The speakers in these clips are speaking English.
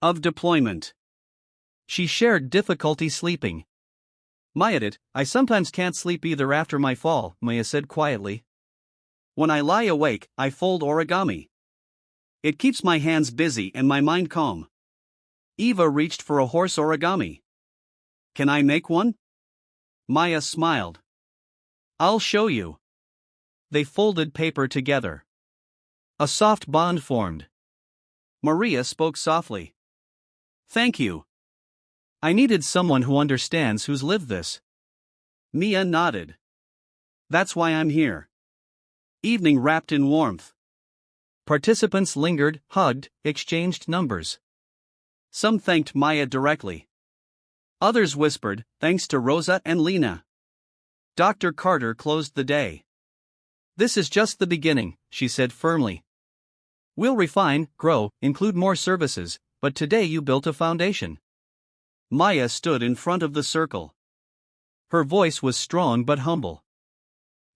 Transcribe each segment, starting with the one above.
of deployment. She shared difficulty sleeping. I sometimes can't sleep either after my fall, Maya said quietly. When I lie awake, I fold origami. It keeps my hands busy and my mind calm. Eva reached for a horse origami. Can I make one? Maya smiled. I'll show you. They folded paper together. A soft bond formed. Maria spoke softly. Thank you. I needed someone who understands, who's lived this. Mia nodded. That's why I'm here. Evening wrapped in warmth. Participants lingered, hugged, exchanged numbers. Some thanked Maya directly. Others whispered, thanks to Rosa and Lena. Dr. Carter closed the day. This is just the beginning, she said firmly. We'll refine, grow, include more services, but today you built a foundation. Maya stood in front of the circle. Her voice was strong but humble.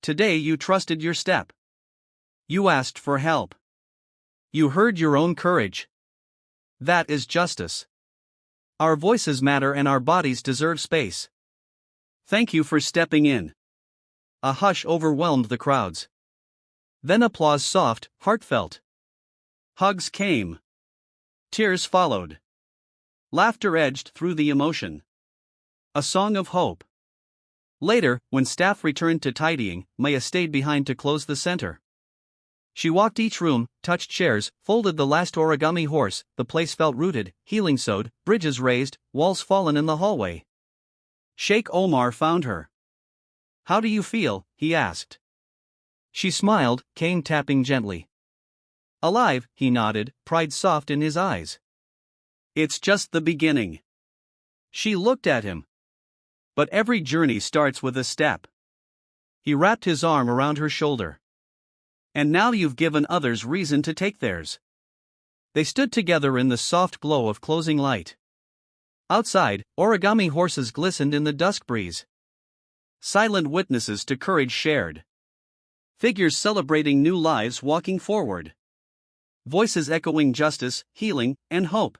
Today you trusted your step. You asked for help. You heard your own courage. That is justice. Our voices matter and our bodies deserve space. Thank you for stepping in. A hush overwhelmed the crowds. Then applause, soft, heartfelt. Hugs came. Tears followed. Laughter edged through the emotion. A song of hope. Later, when staff returned to tidying, Maya stayed behind to close the center. She walked each room, touched chairs, folded the last origami horse. The place felt rooted, healing sewed, bridges raised, walls fallen in the hallway. Sheikh Omar found her. How do you feel? He asked. She smiled, cane tapping gently. Alive, he nodded, pride soft in his eyes. It's just the beginning. She looked at him. But every journey starts with a step. He wrapped his arm around her shoulder. And now you've given others reason to take theirs. They stood together in the soft glow of closing light. Outside, origami horses glistened in the dusk breeze. Silent witnesses to courage shared. Figures celebrating new lives walking forward. Voices echoing justice, healing, and hope.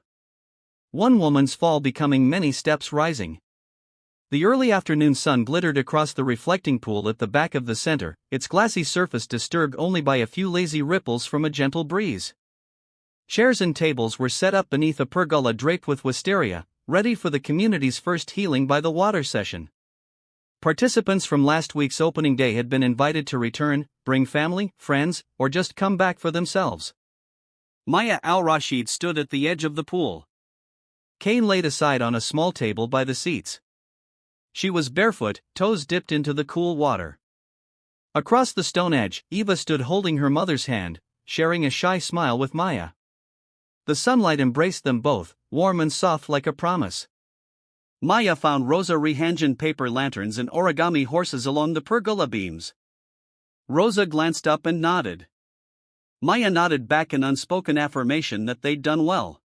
One woman's fall becoming many steps rising. The early afternoon sun glittered across the reflecting pool at the back of the center, its glassy surface disturbed only by a few lazy ripples from a gentle breeze. Chairs and tables were set up beneath a pergola draped with wisteria, ready for the community's first healing by the water session. Participants from last week's opening day had been invited to return, bring family, friends, or just come back for themselves. Maya al-Rashid stood at the edge of the pool. Cane laid aside on a small table by the seats. She was barefoot, toes dipped into the cool water. Across the stone edge, Eva stood holding her mother's hand, sharing a shy smile with Maya. The sunlight embraced them both, warm and soft like a promise. Maya found Rosa rehangen paper lanterns and origami horses along the pergola beams. Rosa glanced up and nodded. Maya nodded back in unspoken affirmation that they'd done well.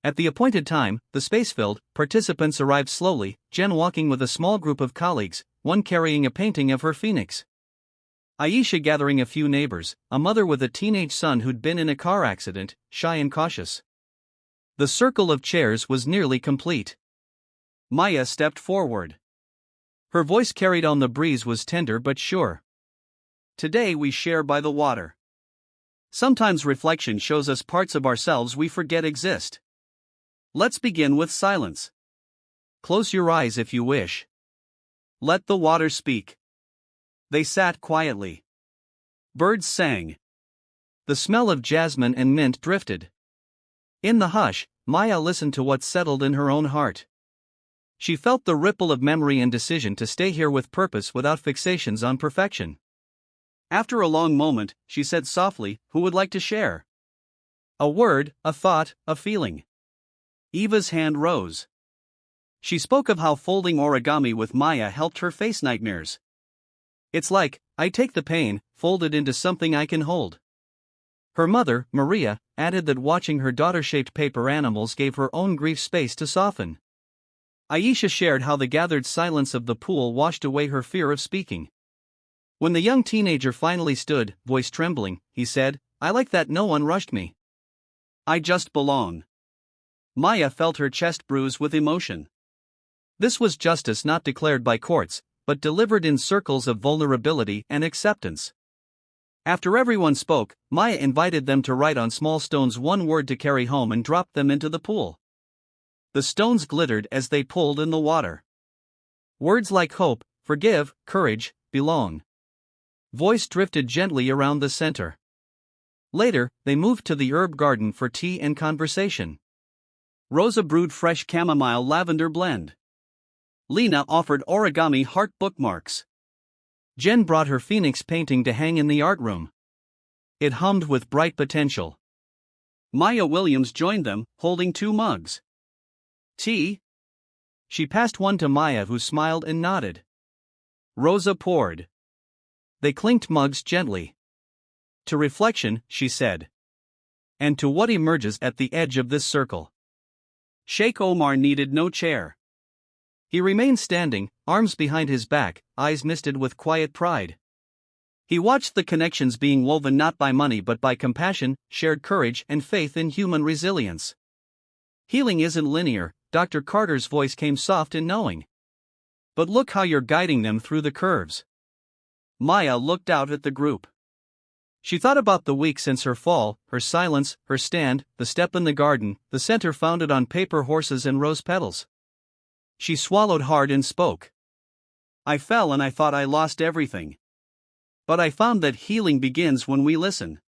At the appointed time, the space filled, participants arrived slowly, Jen walking with a small group of colleagues, one carrying a painting of her phoenix. Aisha gathering a few neighbors, a mother with a teenage son who'd been in a car accident, shy and cautious. The circle of chairs was nearly complete. Maya stepped forward. Her voice carried on the breeze was tender but sure. Today we share by the water. Sometimes reflection shows us parts of ourselves we forget exist. Let's begin with silence. Close your eyes if you wish. Let the water speak. They sat quietly. Birds sang. The smell of jasmine and mint drifted. In the hush, Maya listened to what settled in her own heart. She felt the ripple of memory and decision to stay here with purpose without fixations on perfection. After a long moment, she said softly, "Who would like to share?" A word, a thought, a feeling. Eva's hand rose. She spoke of how folding origami with Maya helped her face nightmares. It's like, I take the pain, fold it into something I can hold. Her mother, Maria, added that watching her daughter-shaped paper animals gave her own grief space to soften. Aisha shared how the gathered silence of the pool washed away her fear of speaking. When the young teenager finally stood, voice trembling, he said, "I like that no one rushed me. I just belong." Maya felt her chest bruise with emotion. This was justice not declared by courts, but delivered in circles of vulnerability and acceptance. After everyone spoke, Maya invited them to write on small stones one word to carry home and dropped them into the pool. The stones glittered as they pulled in the water. Words like hope, forgive, courage, belong. Voice drifted gently around the center. Later, they moved to the herb garden for tea and conversation. Rosa brewed fresh chamomile lavender blend. Lena offered origami heart bookmarks. Jen brought her phoenix painting to hang in the art room. It hummed with bright potential. Maya Williams joined them, holding 2 mugs. Tea? She passed one to Maya, who smiled and nodded. Rosa poured. They clinked mugs gently. To reflection, she said. And to what emerges at the edge of this circle. Sheikh Omar needed no chair. He remained standing, arms behind his back, eyes misted with quiet pride. He watched the connections being woven not by money but by compassion, shared courage, and faith in human resilience. Healing isn't linear, Dr. Carter's voice came soft and knowing. But look how you're guiding them through the curves. Maya looked out at the group. She thought about the week since her fall, her silence, her stand, the step in the garden, the center founded on paper horses and rose petals. She swallowed hard and spoke. I fell and I thought I lost everything. But I found that healing begins when we listen.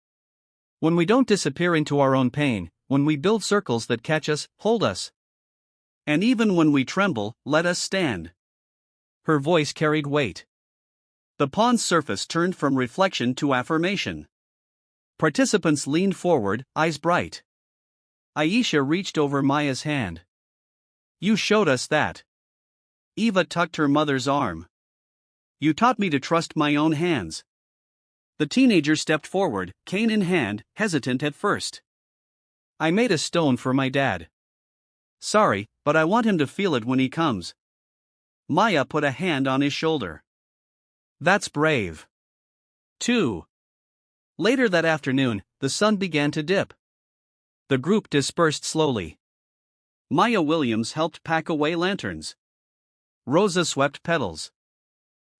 When we don't disappear into our own pain, when we build circles that catch us, hold us. And even when we tremble, let us stand. Her voice carried weight. The pond's surface turned from reflection to affirmation. Participants leaned forward, eyes bright. Aisha reached over Maya's hand. You showed us that. Eva tucked her mother's arm. You taught me to trust my own hands. The teenager stepped forward, cane in hand, hesitant at first. I made a stone for my dad. Sorry, but I want him to feel it when he comes. Maya put a hand on his shoulder. That's brave. 2. Later that afternoon, the sun began to dip. The group dispersed slowly. Maya Williams helped pack away lanterns. Rosa swept petals.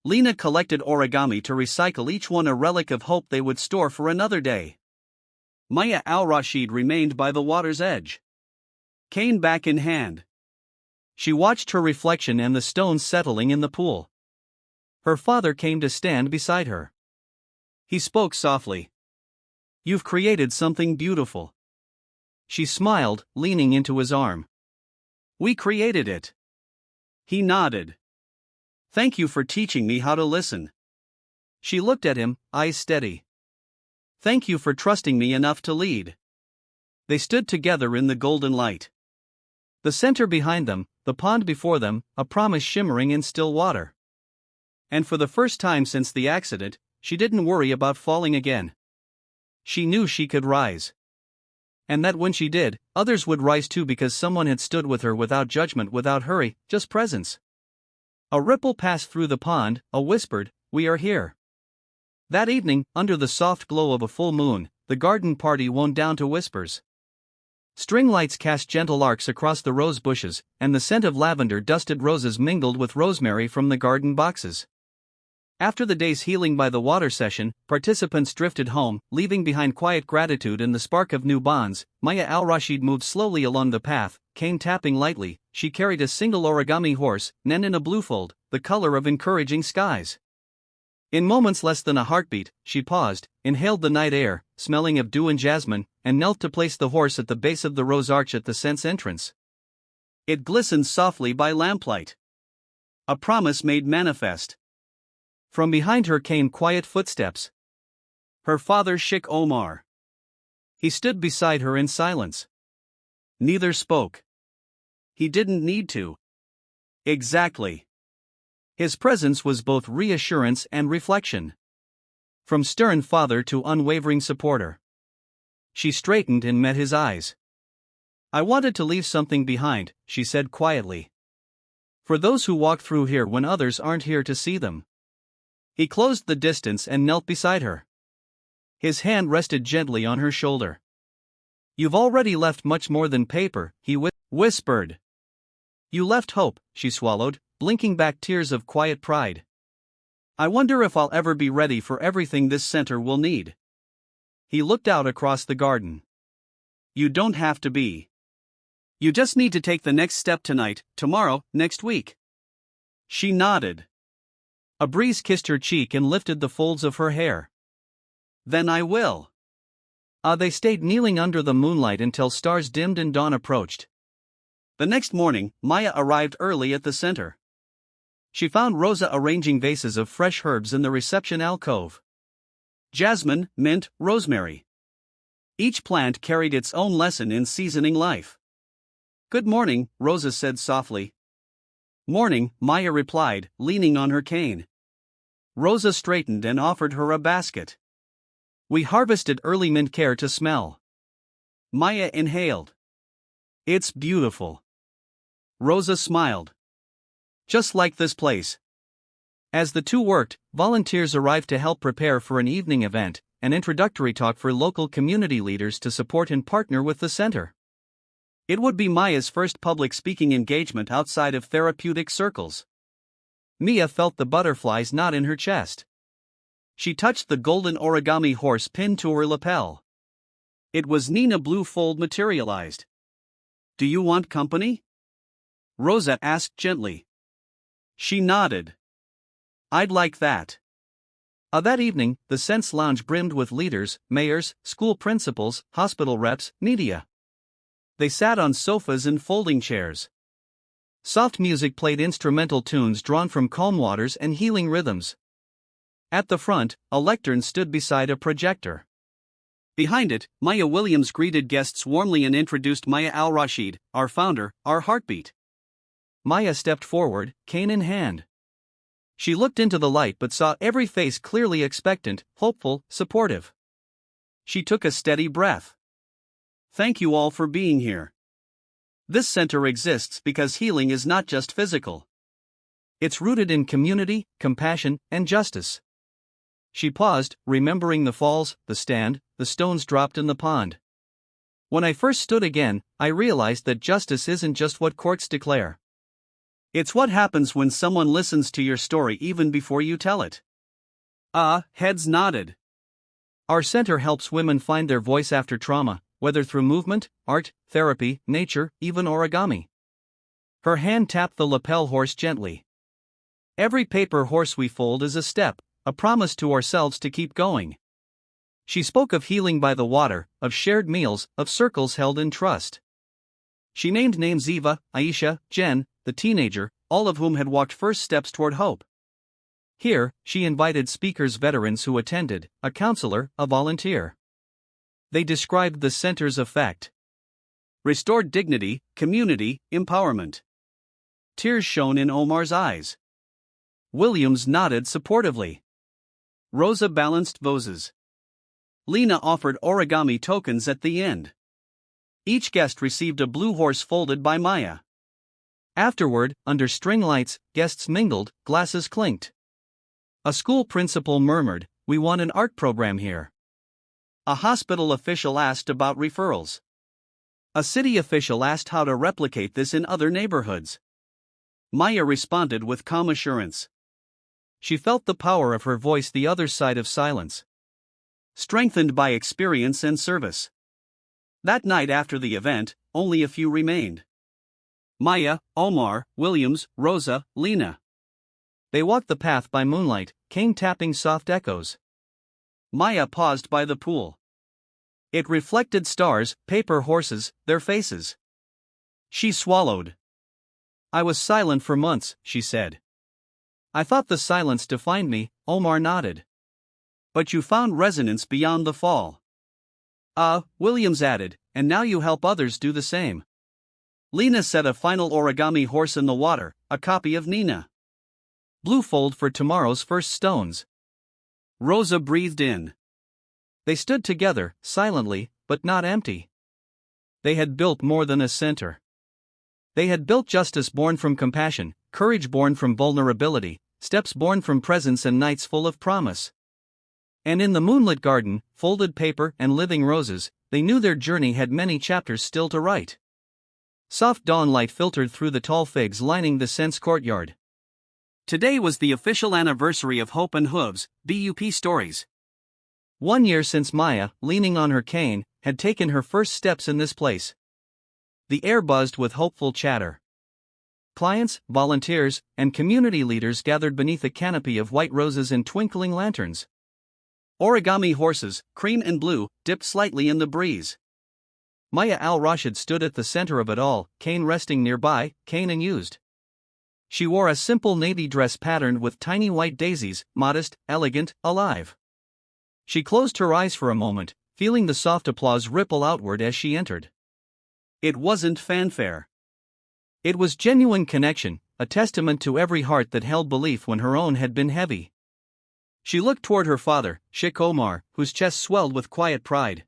Lena collected origami to recycle, each one a relic of hope they would store for another day. Maya al-Rashid remained by the water's edge. Cane back in hand. She watched her reflection and the stones settling in the pool. Her father came to stand beside her. He spoke softly. You've created something beautiful. She smiled, leaning into his arm. We created it. He nodded. Thank you for teaching me how to listen. She looked at him, eyes steady. Thank you for trusting me enough to lead. They stood together in the golden light. The center behind them, the pond before them, a promise shimmering in still water. And for the first time since the accident, she didn't worry about falling again. She knew she could rise. And that when she did, others would rise too, because someone had stood with her without judgment, without hurry, just presence. A ripple passed through the pond, a whispered, "We are here." That evening, under the soft glow of a full moon, the garden party wound down to whispers. String lights cast gentle arcs across the rose bushes, and the scent of lavender dusted roses mingled with rosemary from the garden boxes. After the day's healing by the water session, participants drifted home, leaving behind quiet gratitude and the spark of new bonds. Maya al-Rashid moved slowly along the path, cane tapping lightly. She carried a single origami horse, Nen in a bluefold, the color of encouraging skies. In moments less than a heartbeat, she paused, inhaled the night air, smelling of dew and jasmine, and knelt to place the horse at the base of the rose arch at the scent's entrance. It glistened softly by lamplight. A promise made manifest. From behind her came quiet footsteps. Her father, Sheikh Omar. He stood beside her in silence. Neither spoke. He didn't need to. Exactly. His presence was both reassurance and reflection. From stern father to unwavering supporter. She straightened and met his eyes. I wanted to leave something behind, she said quietly. For those who walk through here when others aren't here to see them. He closed the distance and knelt beside her. His hand rested gently on her shoulder. You've already left much more than paper, he whispered. whispered. You left hope, she swallowed, blinking back tears of quiet pride. I wonder if I'll ever be ready for everything this center will need. He looked out across the garden. You don't have to be. You just need to take the next step tonight, tomorrow, next week. She nodded. A breeze kissed her cheek and lifted the folds of her hair. Then I will. They stayed kneeling under the moonlight until stars dimmed and dawn approached. The next morning, Maya arrived early at the center. She found Rosa arranging vases of fresh herbs in the reception alcove. Jasmine, mint, rosemary. Each plant carried its own lesson in seasoning life. Good morning, Rosa said softly. Morning, Maya replied, leaning on her cane. Rosa straightened and offered her a basket. We harvested early mint care to smell. Maya inhaled. It's beautiful. Rosa smiled. Just like this place. As the two worked, volunteers arrived to help prepare for an evening event, an introductory talk for local community leaders to support and partner with the center. It would be Maya's first public speaking engagement outside of therapeutic circles. Mia felt the butterflies knot in her chest. She touched the golden origami horse pinned to her lapel. It was Nina Blue Fold materialized. Do you want company? Rosa asked gently. She nodded. I'd like that. That evening, the Sense Lounge brimmed with leaders, mayors, school principals, hospital reps, media. They sat on sofas and folding chairs. Soft music played instrumental tunes drawn from calm waters and healing rhythms. At the front, a lectern stood beside a projector. Behind it, Maya Williams greeted guests warmly and introduced Maya al-Rashid, our founder, our heartbeat. Maya stepped forward, cane in hand. She looked into the light but saw every face clearly expectant, hopeful, supportive. She took a steady breath. Thank you all for being here. This center exists because healing is not just physical. It's rooted in community, compassion, and justice. She paused, remembering the falls, the stand, the stones dropped in the pond. When I first stood again, I realized that justice isn't just what courts declare. It's what happens when someone listens to your story even before you tell it. Heads nodded. Our center helps women find their voice after trauma, whether through movement, art, therapy, nature, even origami. Her hand tapped the lapel horse gently. Every paper horse we fold is a step, a promise to ourselves to keep going. She spoke of healing by the water, of shared meals, of circles held in trust. She named names Eva, Aisha, Jen, the teenager, all of whom had walked first steps toward hope. Here, she invited speakers, veterans who attended, a counselor, a volunteer. They described the center's effect. Restored dignity, community, empowerment. Tears shone in Omar's eyes. Williams nodded supportively. Rosa balanced vases. Lena offered origami tokens at the end. Each guest received a blue horse folded by Maya. Afterward, under string lights, guests mingled, glasses clinked. A school principal murmured, "We want an art program here." A hospital official asked about referrals. A city official asked how to replicate this in other neighborhoods. Maya responded with calm assurance. She felt the power of her voice, the other side of silence. Strengthened by experience and service. That night after the event, only a few remained. Maya, Omar, Williams, Rosa, Lena. They walked the path by moonlight, cane tapping soft echoes. Maya paused by the pool. It reflected stars, paper horses, their faces. She swallowed. I was silent for months, she said. I thought the silence defined me, Omar nodded. But you found resonance beyond the fall. Williams added, and now you help others do the same. Lena set a final origami horse in the water, a copy of Nina. Blue fold for tomorrow's first stones. Rosa breathed in. They stood together, silently, but not empty. They had built more than a center. They had built justice born from compassion, courage born from vulnerability, steps born from presence, and nights full of promise. And in the moonlit garden, folded paper and living roses, they knew their journey had many chapters still to write. Soft dawn light filtered through the tall figs lining the scent's courtyard. Today was the official anniversary of Hope and Hooves, Bup Stories. 1 year since Maya, leaning on her cane, had taken her first steps in this place. The air buzzed with hopeful chatter. Clients, volunteers, and community leaders gathered beneath a canopy of white roses and twinkling lanterns. Origami horses, cream and blue, dipped slightly in the breeze. Maya al-Rashid stood at the center of it all, cane resting nearby, cane unused. She wore a simple navy dress patterned with tiny white daisies, modest, elegant, alive. She closed her eyes for a moment, feeling the soft applause ripple outward as she entered. It wasn't fanfare. It was genuine connection, a testament to every heart that held belief when her own had been heavy. She looked toward her father, Sheikh Omar, whose chest swelled with quiet pride.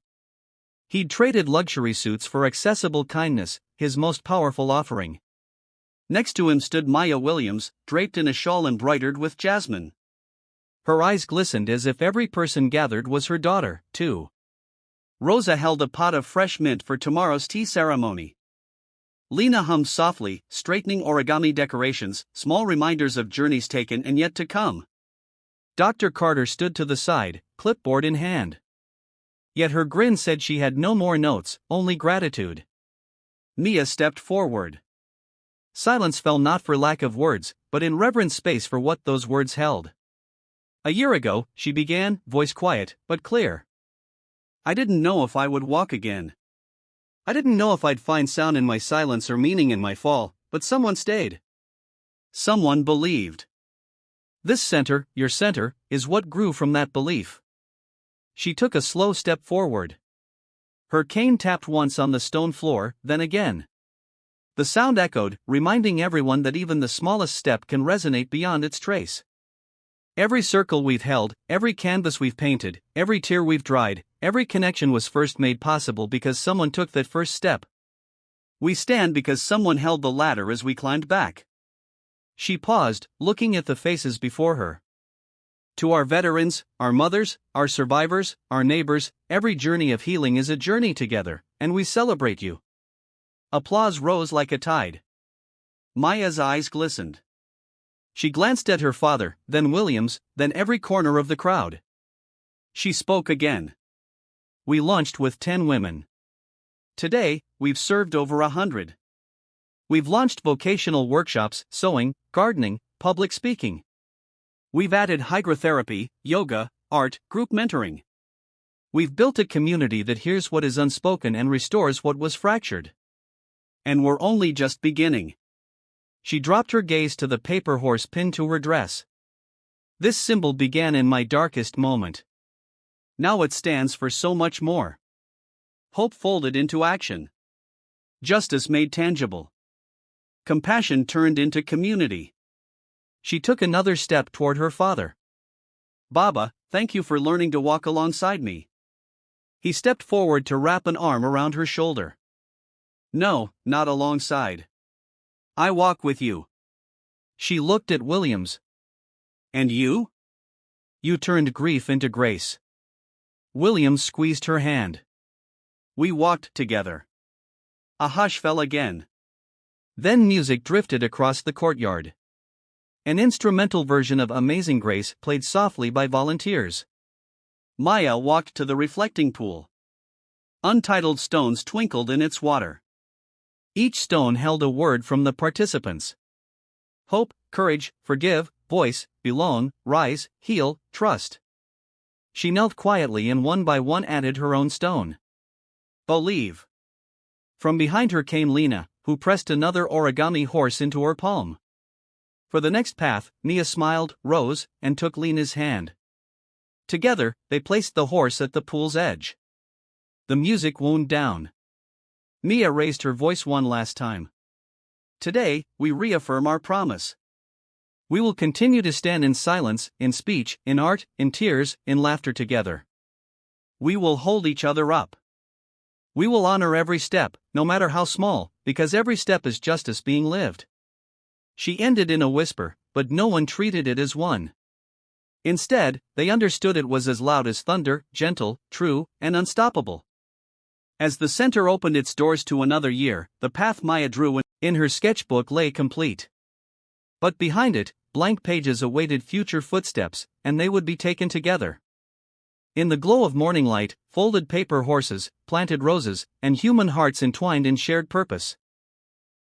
He'd traded luxury suits for accessible kindness, his most powerful offering. Next to him stood Maya Williams, draped in a shawl embroidered with jasmine. Her eyes glistened as if every person gathered was her daughter, too. Rosa held a pot of fresh mint for tomorrow's tea ceremony. Lena hummed softly, straightening origami decorations, small reminders of journeys taken and yet to come. Dr. Carter stood to the side, clipboard in hand. Yet her grin said she had no more notes, only gratitude. Mia stepped forward. Silence fell not for lack of words, but in reverent space for what those words held. A year ago, she began, voice quiet, but clear. I didn't know if I would walk again. I didn't know if I'd find sound in my silence or meaning in my fall, but someone stayed. Someone believed. This center, your center, is what grew from that belief. She took a slow step forward. Her cane tapped once on the stone floor, then again. The sound echoed, reminding everyone that even the smallest step can resonate beyond its trace. Every circle we've held, every canvas we've painted, every tear we've dried, every connection was first made possible because someone took that first step. We stand because someone held the ladder as we climbed back. She paused, looking at the faces before her. To our veterans, our mothers, our survivors, our neighbors, every journey of healing is a journey together, and we celebrate you. Applause rose like a tide. Maya's eyes glistened. She glanced at her father, then Williams, then every corner of the crowd. She spoke again. We launched with 10 women. Today, we've served over 100. We've launched vocational workshops, sewing, gardening, public speaking. We've added hydrotherapy, yoga, art, group mentoring. We've built a community that hears what is unspoken and restores what was fractured. And we're only just beginning. She dropped her gaze to the paper horse pinned to her dress. This symbol began in my darkest moment. Now it stands for so much more. Hope folded into action. Justice made tangible. Compassion turned into community. She took another step toward her father. Baba, thank you for learning to walk alongside me. He stepped forward to wrap an arm around her shoulder. No, not alongside. I walk with you. She looked at Williams. And you? You turned grief into grace. Williams squeezed her hand. We walked together. A hush fell again. Then music drifted across the courtyard. An instrumental version of Amazing Grace played softly by volunteers. Maya walked to the reflecting pool. Untitled stones twinkled in its water. Each stone held a word from the participants. Hope, courage, forgive, voice, belong, rise, heal, trust. She knelt quietly and one by one added her own stone. Believe. From behind her came Lena, who pressed another origami horse into her palm. For the next path, Mia smiled, rose, and took Lena's hand. Together, they placed the horse at the pool's edge. The music wound down. Mia raised her voice one last time. Today, we reaffirm our promise. We will continue to stand in silence, in speech, in art, in tears, in laughter together. We will hold each other up. We will honor every step, no matter how small, because every step is justice being lived. She ended in a whisper, but no one treated it as one. Instead, they understood it was as loud as thunder, gentle, true, and unstoppable. As the center opened its doors to another year, the path Maya drew in her sketchbook lay complete. But behind it, blank pages awaited future footsteps, and they would be taken together. In the glow of morning light, folded paper horses, planted roses, and human hearts entwined in shared purpose.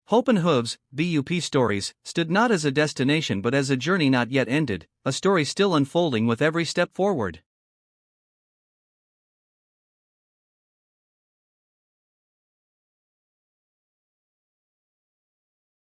Hope and Hooves, Bup Stories, stood not as a destination but as a journey not yet ended, a story still unfolding with every step forward.